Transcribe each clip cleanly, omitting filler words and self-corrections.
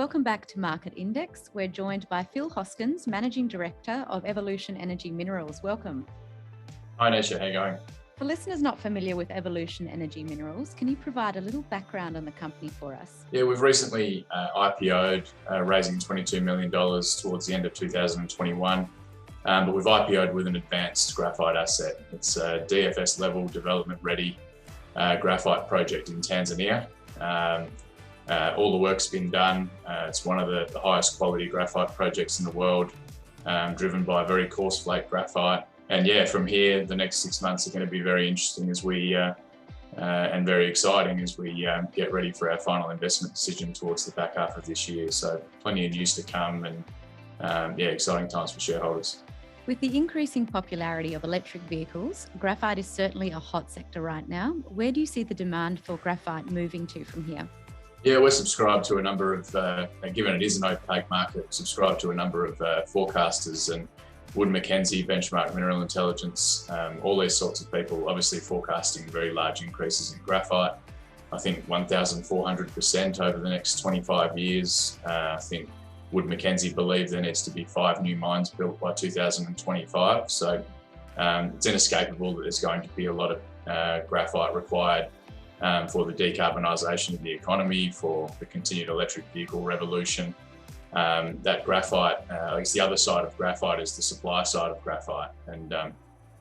Welcome back to Market Index. We're joined by Phil Hoskins, Managing Director of Evolution Energy Minerals. Welcome. Hi Nisha, how are you going? For listeners not familiar with Evolution Energy Minerals, can you provide a little background on the company for us? Yeah, we've recently IPO'd, raising $22 million towards the end of 2021. But we've IPO'd with an advanced graphite asset. It's a DFS level, development ready graphite project in Tanzania. All the work's been done. It's one of the highest quality graphite projects in the world, driven by very coarse flake graphite. And yeah, from here, the next 6 months are going to be very interesting as we and very exciting as we get ready for our final investment decision towards the back half of this year. So plenty of news to come, and yeah, exciting times for shareholders. With the increasing popularity of electric vehicles, graphite is certainly a hot sector right now. Where do you see the demand for graphite moving to from here? Yeah, we're subscribed to a number of, given it is an opaque market, subscribed to a number of forecasters, and Wood Mackenzie, Benchmark Mineral Intelligence, all these sorts of people obviously forecasting very large increases in graphite. I think 1,400% over the next 25 years. I think Wood Mackenzie believe there needs to be 5 new mines built by 2025. So it's inescapable that there's going to be a lot of graphite required for the decarbonisation of the economy, for the continued electric vehicle revolution. That graphite, I guess the other side of graphite is the supply side of graphite, and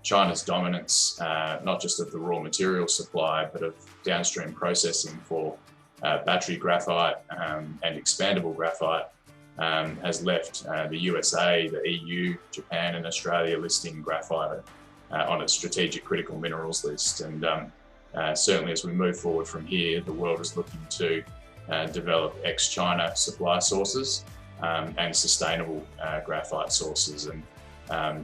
China's dominance, not just of the raw material supply, but of downstream processing for battery graphite and expandable graphite, has left the USA, the EU, Japan and Australia listing graphite on its strategic critical minerals list. And certainly as we move forward from here, the world is looking to develop ex-China supply sources and sustainable graphite sources. And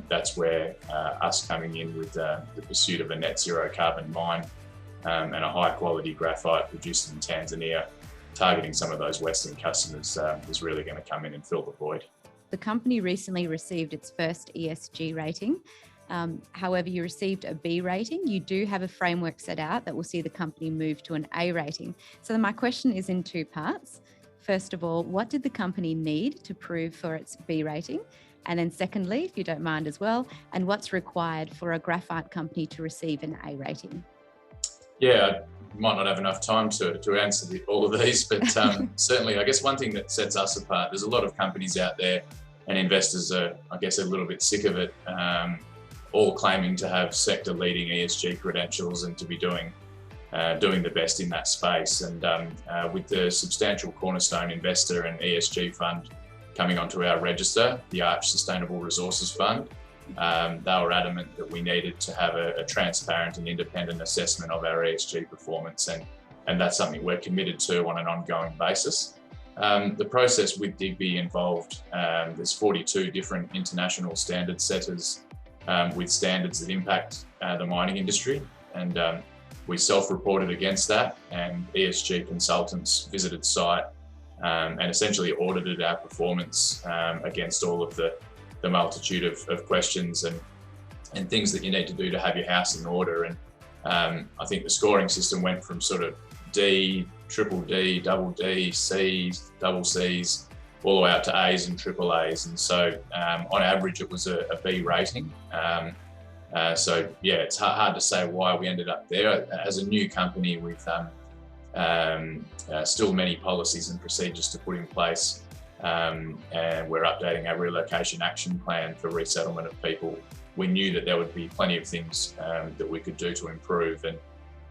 that's where us coming in with the pursuit of a net zero carbon mine and a high quality graphite produced in Tanzania, targeting some of those Western customers, is really going to come in and fill the void. The company recently received its first ESG rating. However, you received a B rating. You do have a framework set out that will see the company move to an A rating. So my question is in 2 parts. First of all, what did the company need to prove for its B rating? And then secondly, if you don't mind as well, and what's required for a graphite company to receive an A rating? Yeah, I might not have enough time to answer all of these, but certainly, I guess one thing that sets us apart, there's a lot of companies out there and investors are, I guess, a little bit sick of it, all claiming to have sector leading ESG credentials and to be doing the best in that space. And with the substantial cornerstone investor and ESG fund coming onto our register, the Arch Sustainable Resources Fund, they were adamant that we needed to have a transparent and independent assessment of our ESG performance, and that's something we're committed to on an ongoing basis. The process with Digby involved, there's 42 different international standard setters with standards that impact the mining industry, and we self-reported against that, and ESG consultants visited site and essentially audited our performance against all of the multitude of questions and things that you need to do to have your house in order. And I think the scoring system went from sort of D, triple D, double D, C's, double C's, all the way up to A's and triple A's. And so on average, it was a B rating. So yeah, it's hard to say why we ended up there. As a new company with still many policies and procedures to put in place, and we're updating our relocation action plan for resettlement of people, we knew that there would be plenty of things that we could do to improve.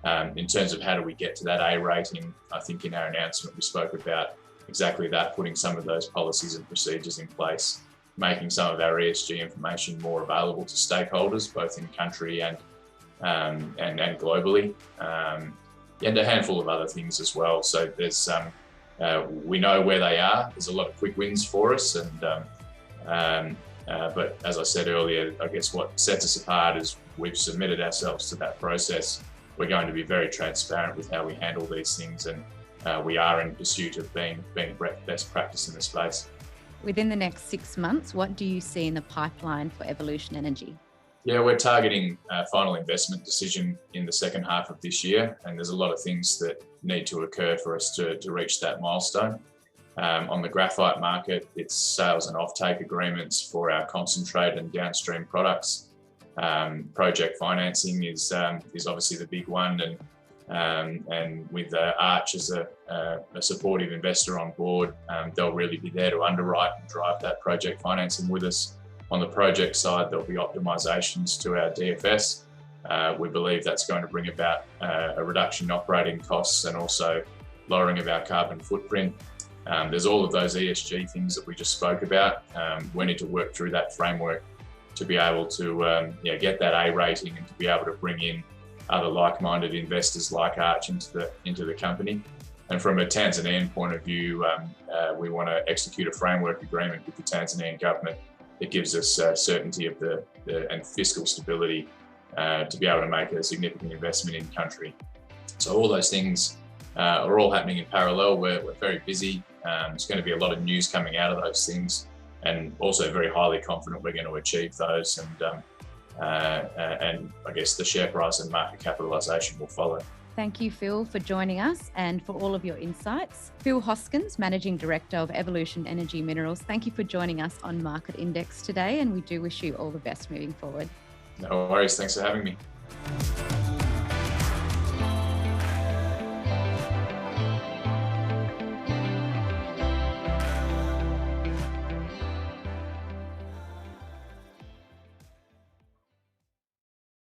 And in terms of how do we get to that A rating, I think in our announcement we spoke about exactly that, putting some of those policies and procedures in place, making some of our ESG information more available to stakeholders, both in country and globally, and a handful of other things as well. So there's we know where they are. There's a lot of quick wins for us, and but as I said earlier, I guess what sets us apart is we've submitted ourselves to that process. We're going to be very transparent with how we handle these things, and we are in pursuit of being best practice in the space. Within the next 6 months, what do you see in the pipeline for Evolution Energy? Yeah, we're targeting a final investment decision in the second half of this year, and there's a lot of things that need to occur for us to reach that milestone. On the graphite market, it's sales and offtake agreements for our concentrate and downstream products. Project financing is obviously the big one, and with Arch as a supportive investor on board, they'll really be there to underwrite and drive that project financing with us. On the project side, there'll be optimisations to our DFS. We believe that's going to bring about a reduction in operating costs and also lowering of our carbon footprint. There's all of those ESG things that we just spoke about. We need to work through that framework to be able to get that A rating and to be able to bring in other like-minded investors like Arch into the company. And from a Tanzanian point of view, we want to execute a framework agreement with the Tanzanian government that gives us certainty of and fiscal stability to be able to make a significant investment in country. So all those things are all happening in parallel. We're very busy. There's going to be a lot of news coming out of those things, and also very highly confident we're going to achieve those. And I guess the share price and market capitalisation will follow. Thank you, Phil, for joining us and for all of your insights. Phil Hoskins, Managing Director of Evolution Energy Minerals, thank you for joining us on Market Index today, and we do wish you all the best moving forward. No worries. Thanks for having me.